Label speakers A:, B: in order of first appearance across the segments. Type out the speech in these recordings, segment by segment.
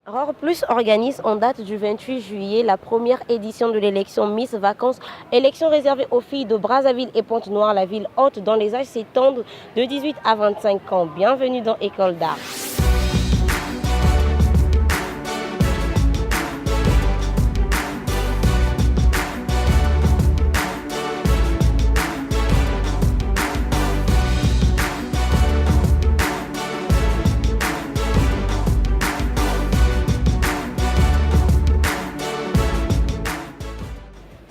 A: Rore Plus organise en date du 28 juillet la première édition de l'élection Miss Vacances, élection réservée aux filles de Brazzaville et Pointe-Noire, la ville haute dont les âges s'étendent de 18 à 25 ans. Bienvenue dans École d'Art.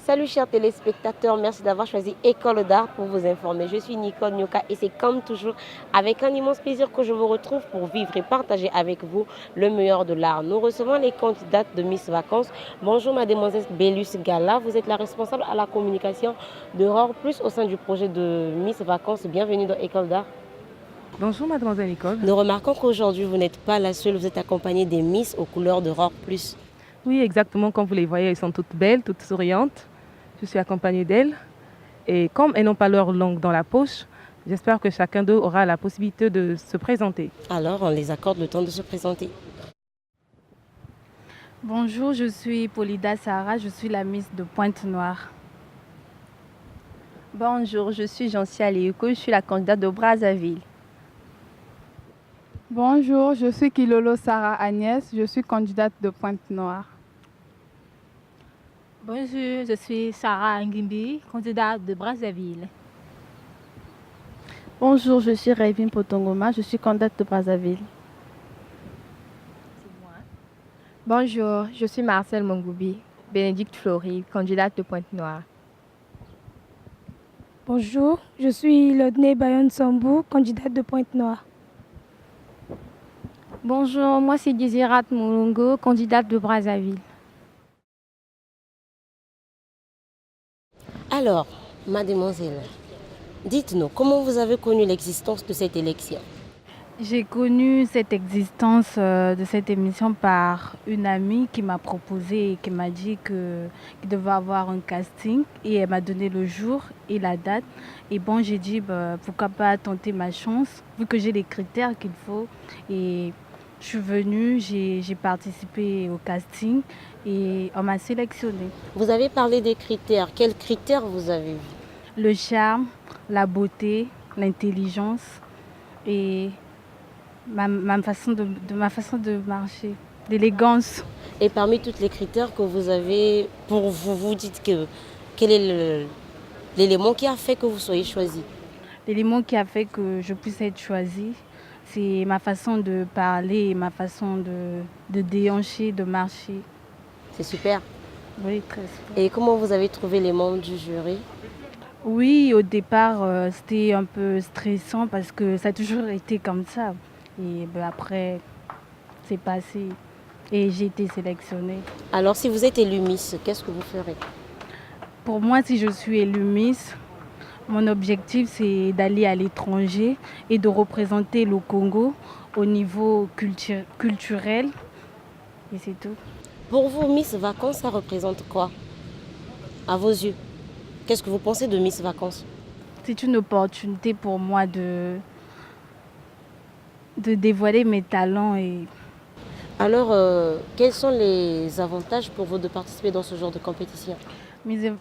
A: Salut chers téléspectateurs, merci d'avoir choisi École d'Art pour vous informer. Je suis Nicole Nyoka et c'est comme toujours avec un immense plaisir que je vous retrouve pour vivre et partager avec vous le meilleur de l'art. Nous recevons les candidates de Miss Vacances. Bonjour mademoiselle Bélus Gala, vous êtes la responsable à la communication de Rore Plus au sein du projet de Miss Vacances. Bienvenue dans École d'Art.
B: Bonjour mademoiselle Nicole.
A: Nous remarquons qu'aujourd'hui vous n'êtes pas la seule, vous êtes accompagnée des Miss aux couleurs de Rore Plus.
B: Oui, exactement, comme vous les voyez, elles sont toutes belles, toutes souriantes. Je suis accompagnée d'elles. Et comme elles n'ont pas leur langue dans la poche, j'espère que chacun d'eux aura la possibilité de se présenter.
A: Alors on les accorde le temps de se présenter.
C: Bonjour, je suis Polida Sarah, je suis la Miss de Pointe-Noire.
D: Bonjour, je suis Jancy Léuko, je suis la candidate de Brazzaville.
E: Bonjour, je suis Kilolo Sarah Agnès, je suis candidate de Pointe-Noire.
F: Bonjour, je suis Sarah Ngimbi, candidate de Brazzaville.
G: Bonjour, je suis Rayvin Potongoma, je suis candidate de Brazzaville.
H: Bonjour, je suis Marcel Mongoubi, Bénédicte Flory, candidate de Pointe-Noire.
I: Bonjour, je suis Lodney Bayon Sambou, candidate de Pointe-Noire.
J: Bonjour, moi c'est Désirat Moulongo, candidate de Brazzaville.
A: Alors, mademoiselle, dites-nous, comment vous avez connu l'existence de cette élection?
C: J'ai connu cette existence de cette émission par une amie qui m'a proposé et qui m'a dit qu'il devait avoir un casting et elle m'a donné le jour et la date. Et bon, j'ai dit pourquoi pas tenter ma chance vu que j'ai les critères qu'il faut. Et je suis venue, j'ai participé au casting et on m'a sélectionnée.
A: Vous avez parlé des critères. Quels critères vous avez vus?
C: Le charme, la beauté, l'intelligence et ma façon de marcher, l'élégance.
A: Et parmi tous les critères que vous avez, pour vous, vous dites que quel est l'élément qui a fait que vous soyez choisi?
C: L'élément qui a fait que je puisse être choisie, c'est ma façon de parler, ma façon de déhancher, de marcher.
A: C'est super.
C: Oui, très super.
A: Et comment vous avez trouvé les membres du jury?
C: Oui, au départ, c'était un peu stressant parce que ça a toujours été comme ça. Et après, c'est passé et j'ai été sélectionnée.
A: Alors, si vous êtes élue Miss, qu'est-ce que vous ferez?
C: Pour moi, si je suis élue Miss, mon objectif, c'est d'aller à l'étranger et de représenter le Congo au niveau culturel. Et c'est tout.
A: Pour vous, Miss Vacances, ça représente quoi à vos yeux? Qu'est-ce que vous pensez de Miss Vacances?
C: C'est une opportunité pour moi de dévoiler mes talents.
A: Alors, quels sont les avantages pour vous de participer dans ce genre de compétition?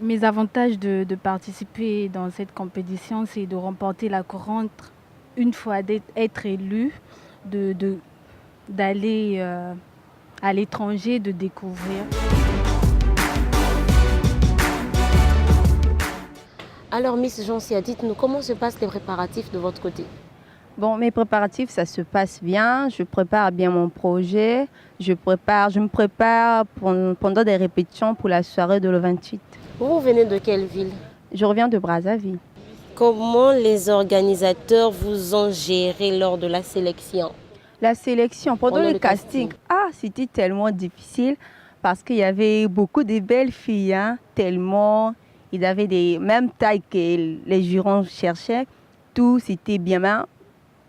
C: Mes avantages de participer dans cette compétition, c'est de remporter la couronne une fois d'être élu, d'aller à l'étranger, de découvrir.
A: Alors, Miss Jancy, dites-nous comment se passent les préparatifs de votre côté?
D: Bon, mes préparatifs, ça se passe bien. Je prépare bien mon projet. Je me prépare pendant des répétitions pour la soirée de le 28.
A: Vous venez de quelle ville?
D: Je reviens de Brazzaville.
A: Comment les organisateurs vous ont géré lors de la sélection?
D: La sélection, pendant le casting, c'était tellement difficile parce qu'il y avait beaucoup de belles filles, tellement, ils avaient des mêmes tailles que les jurons cherchaient. Tout, c'était bien.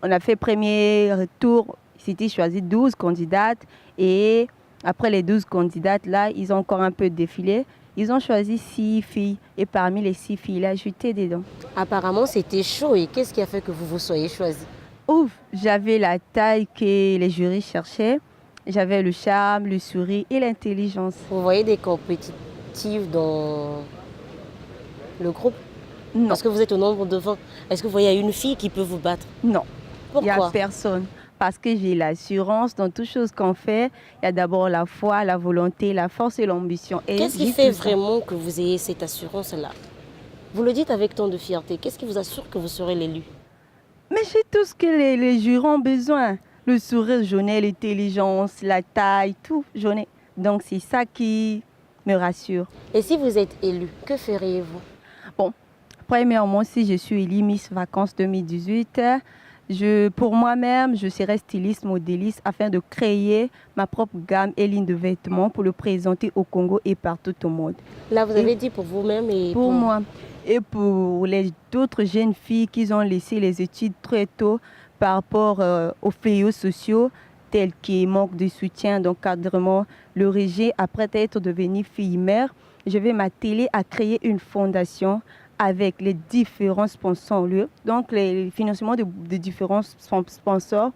D: On a fait premier tour, c'était choisi 12 candidates et après les 12 candidates, là, ils ont encore un peu défilé. Ils ont choisi 6 filles et parmi les 6 filles-là, j'étais dedans.
A: Apparemment, c'était chaud et qu'est-ce qui a fait que vous vous soyez choisi?
D: Ouf, j'avais la taille que les jurys cherchaient J'avais le charme, le sourire et l'intelligence.
A: Vous voyez des compétitifs dans le groupe?
D: Non.
A: Parce que vous êtes au nombre de 20. Est-ce que vous voyez une fille qui peut vous battre?
D: Non. Il n'y a
A: Pourquoi?
D: personne. Parce que j'ai l'assurance dans toutes choses qu'on fait. Il y a d'abord la foi, la volonté, la force et l'ambition.
A: Qu'est-ce qui fait vraiment que vous ayez cette assurance-là? Vous le dites avec tant de fierté. Qu'est-ce qui vous assure que vous serez l'élu?
D: Mais j'ai tout ce que les jurons ont besoin. Le sourire, j'en ai l'intelligence, la taille, tout, j'en ai. Donc c'est ça qui me rassure.
A: Et si vous êtes élu, que feriez-vous?
D: Bon, premièrement, si je suis élue Miss Vacances 2018, pour moi-même, je serai styliste, modéliste afin de créer ma propre gamme et ligne de vêtements pour le présenter au Congo et partout au monde.
A: Là, vous avez dit pour vous-même et
D: pour moi. Et pour les d'autres jeunes filles qui ont laissé les études très tôt par rapport aux fléaux sociaux tels que manque de soutien, d'encadrement, le rejet après être devenue fille-mère, je vais m'atteler à créer une fondation avec les différents sponsors, donc les financements de différents sponsors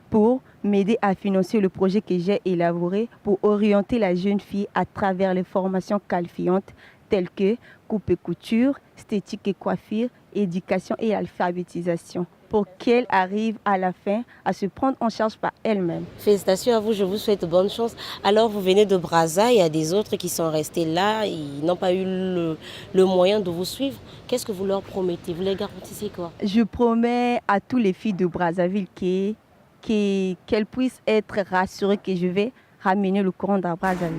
D: pour m'aider à financer le projet que j'ai élaboré pour orienter la jeune fille à travers les formations qualifiantes telles que coupe et couture, esthétique et coiffure, éducation et alphabétisation pour qu'elle arrive à la fin à se prendre en charge par elle-même.
A: Félicitations à vous, je vous souhaite bonne chance. Alors vous venez de Brazza, il y a des autres qui sont restés là, ils n'ont pas eu le moyen de vous suivre. Qu'est-ce que vous leur promettez? Vous les garantissez quoi?
D: Je promets à toutes les filles de Brazzaville qu'elles puissent être rassurées que je vais ramener le courant dans Brazzaville.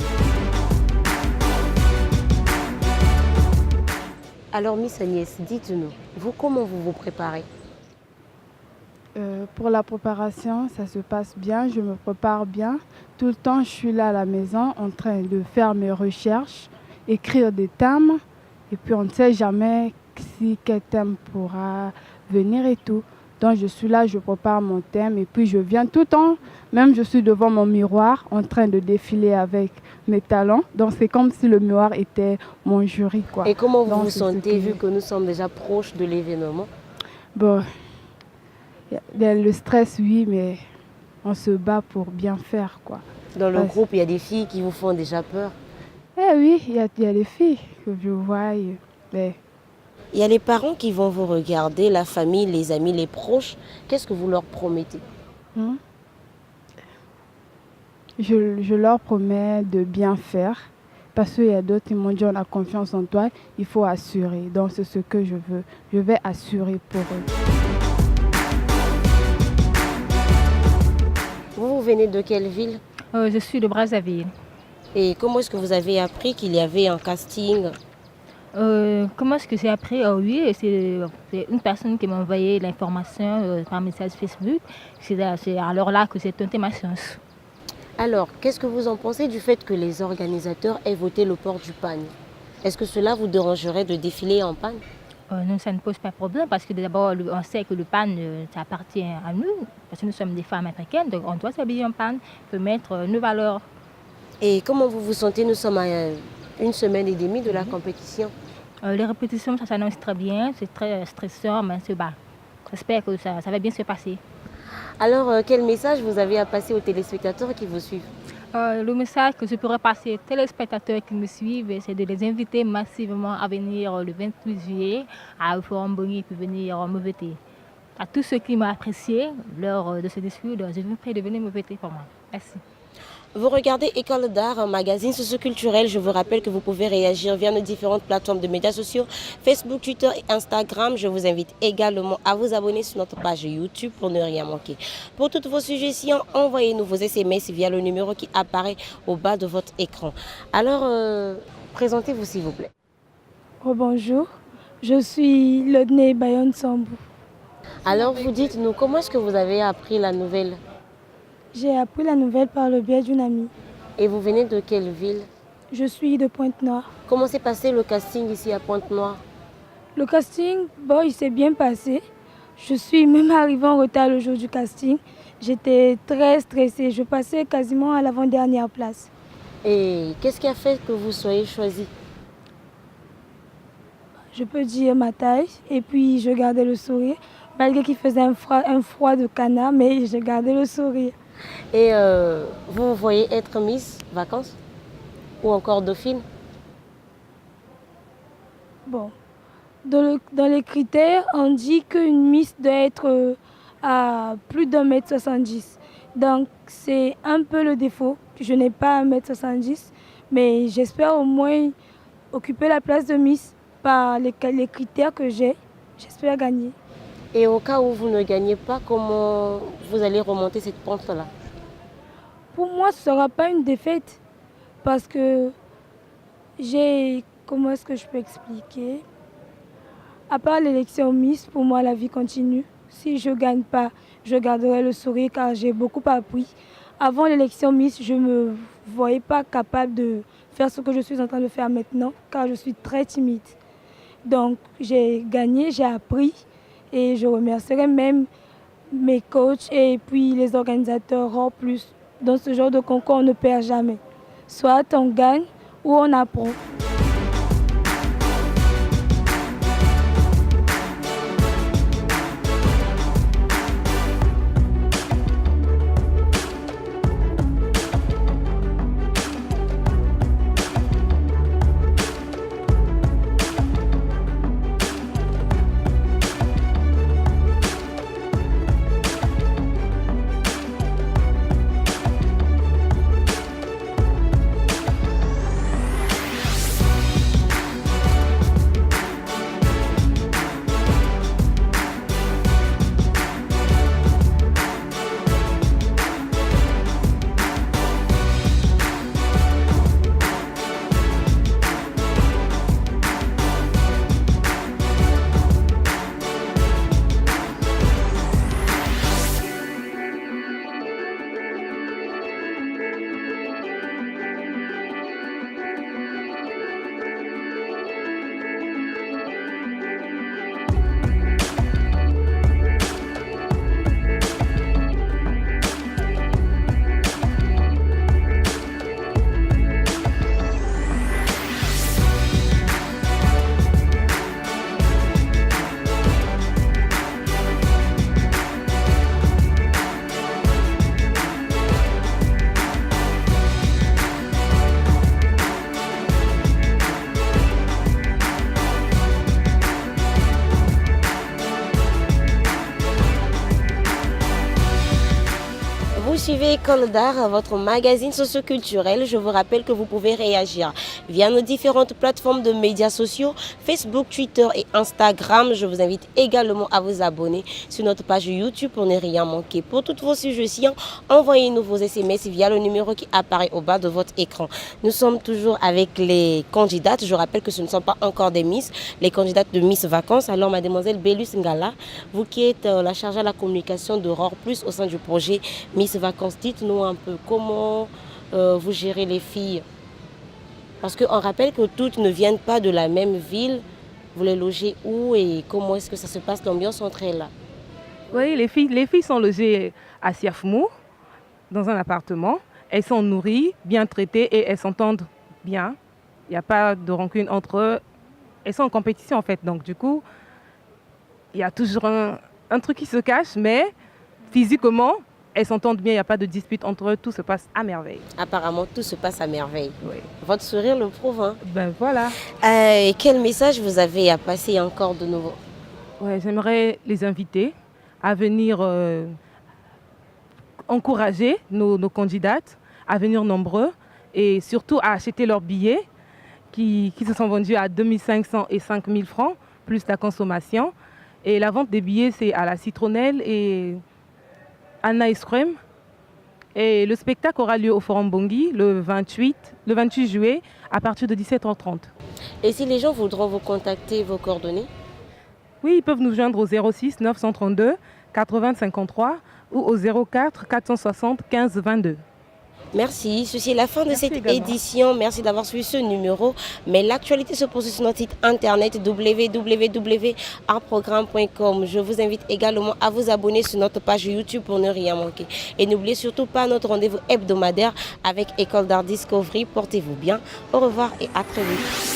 A: Alors Miss Agnès, dites-nous, vous comment vous vous préparez?
E: Pour la préparation, ça se passe bien, je me prépare bien. Tout le temps, je suis là à la maison en train de faire mes recherches, écrire des thèmes. Et puis, on ne sait jamais si quel thème pourra venir et tout. Donc, je suis là, je prépare mon thème et puis je viens tout le temps. Même je suis devant mon miroir en train de défiler avec mes talents. Donc, c'est comme si le miroir était mon jury, quoi.
A: Et comment vous vous sentez vu que nous sommes déjà proches de l'événement?
E: Bon, le stress, oui, mais on se bat pour bien faire, quoi.
A: Dans le groupe, il y a des filles qui vous font déjà peur?
E: Eh oui, il y a des filles que je vois. Mais...
A: Il y a les parents qui vont vous regarder, la famille, les amis, les proches. Qu'est-ce que vous leur promettez?
E: Je leur promets de bien faire. Parce qu'il y a d'autres qui m'ont dit on a confiance en toi, il faut assurer. Donc c'est ce que je veux. Je vais assurer pour eux.
A: Vous venez de quelle ville?
F: Je suis de Brazzaville.
A: Et comment est-ce que vous avez appris qu'il y avait un casting?
F: Comment est-ce que j'ai appris? Oui, c'est une personne qui m'a envoyé l'information par message Facebook. C'est alors là que j'ai tenté ma chance.
A: Alors, qu'est-ce que vous en pensez du fait que les organisateurs aient voté le port du pagne? Est-ce que cela vous dérangerait de défiler en pagne?
F: Non, ça ne pose pas de problème parce que d'abord, on sait que le pagne, ça appartient à nous. Parce que nous sommes des femmes africaines, donc on doit s'habiller en pagne pour mettre nos valeurs.
A: Et comment vous vous sentez? Nous sommes à 1 semaine et demie de la compétition.
F: Les répétitions, ça s'annonce très bien, c'est très stressant, mais c'est bas. J'espère que ça va bien se passer.
A: Alors, quel message vous avez à passer aux téléspectateurs qui vous suivent?
F: Le message que je pourrais passer aux téléspectateurs qui me suivent, c'est de les inviter massivement à venir le 28 juillet à Forum Boni pour venir me voter. À tous ceux qui m'ont apprécié lors de ce discours, je vous prie de venir me voter pour moi. Merci.
A: Vous regardez École d'art, un magazine socio-culturel. Je vous rappelle que vous pouvez réagir via nos différentes plateformes de médias sociaux, Facebook, Twitter et Instagram. Je vous invite également à vous abonner sur notre page YouTube pour ne rien manquer. Pour toutes vos suggestions, envoyez-nous vos SMS via le numéro qui apparaît au bas de votre écran. Alors, présentez-vous s'il vous plaît.
I: Bonjour, je suis Lodney Bayon Sambou.
A: Alors, vous dites-nous, comment est-ce que vous avez appris la nouvelle?
I: J'ai appris la nouvelle par le biais d'une amie.
A: Et vous venez de quelle ville?
I: Je suis de Pointe-Noire.
A: Comment s'est passé le casting ici à Pointe-Noire?
I: Le casting, bon, il s'est bien passé. Je suis même arrivée en retard le jour du casting. J'étais très stressée. Je passais quasiment à l'avant-dernière place.
A: Et qu'est-ce qui a fait que vous soyez choisie?
I: Je peux dire ma taille et puis je gardais le sourire. Malgré qu'il faisait un froid de canard, mais je gardais le sourire.
A: Et vous voyez être Miss Vacances ou encore Dauphine?
I: Bon, dans les critères, on dit qu'une Miss doit être à plus d'1,70 m. Donc, c'est un peu le défaut. Je n'ai pas 1,70 m, mais j'espère au moins occuper la place de Miss par les critères que j'ai. J'espère gagner.
A: Et au cas où vous ne gagnez pas, comment vous allez remonter cette pente-là?
I: Pour moi, ce ne sera pas une défaite parce que comment est-ce que je peux expliquer? À part l'élection Miss, pour moi, la vie continue. Si je ne gagne pas, je garderai le sourire car j'ai beaucoup appris. Avant l'élection Miss, je ne me voyais pas capable de faire ce que je suis en train de faire maintenant car je suis très timide. Donc, j'ai gagné, j'ai appris et je remercierai même mes coachs et puis les organisateurs en plus. Dans ce genre de concours, on ne perd jamais. Soit on gagne ou on apprend.
A: Suivez École d'Art, votre magazine socioculturel. Je vous rappelle que vous pouvez réagir via nos différentes plateformes de médias sociaux, Facebook, Twitter et Instagram. Je vous invite également à vous abonner sur notre page YouTube pour ne rien manquer. Pour toutes vos suggestions, envoyez-nous vos SMS via le numéro qui apparaît au bas de votre écran. Nous sommes toujours avec les candidates. Je rappelle que ce ne sont pas encore des Miss, les candidates de Miss Vacances. Alors, mademoiselle Bélus Ngala, vous qui êtes la chargée de la communication d'Aurore Plus au sein du projet Miss Vacances, dites-nous un peu comment vous gérez les filles. Parce qu'on rappelle que toutes ne viennent pas de la même ville. Vous les logez où et comment est-ce que ça se passe, l'ambiance entre elles?
B: Oui, les filles sont logées à Siafmou, dans un appartement. Elles sont nourries, bien traitées et elles s'entendent bien. Il n'y a pas de rancune entre eux. Elles sont en compétition en fait. Donc du coup, il y a toujours un truc qui se cache, mais physiquement, elles s'entendent bien, il n'y a pas de dispute entre eux, tout se passe à merveille.
A: Apparemment, tout se passe à merveille.
B: Oui.
A: Votre sourire le prouve. Hein?
B: Ben voilà.
A: Quel message vous avez à passer encore de nouveau?
B: Ouais, j'aimerais les inviter à venir encourager nos candidates, à venir nombreux et surtout à acheter leurs billets qui se sont vendus à 2500 et 5000 francs, plus la consommation. Et la vente des billets, c'est à la Citronnelle et Anna Ice Cream. Et le spectacle aura lieu au Forum Bangui le 28 juillet à partir de 17h30.
A: Et si les gens voudront vous contacter, vos coordonnées?
B: Oui, ils peuvent nous joindre au 06 932 80 53 ou au 04 460 15 22.
A: Merci. Ceci est la fin de cette
B: également.
A: édition. Merci d'avoir suivi ce numéro. Mais l'actualité se poursuit sur notre site internet www.artprogramme.com. Je vous invite également à vous abonner sur notre page YouTube pour ne rien manquer. Et n'oubliez surtout pas notre rendez-vous hebdomadaire avec École d'Art Discovery. Portez-vous bien. Au revoir et à très vite.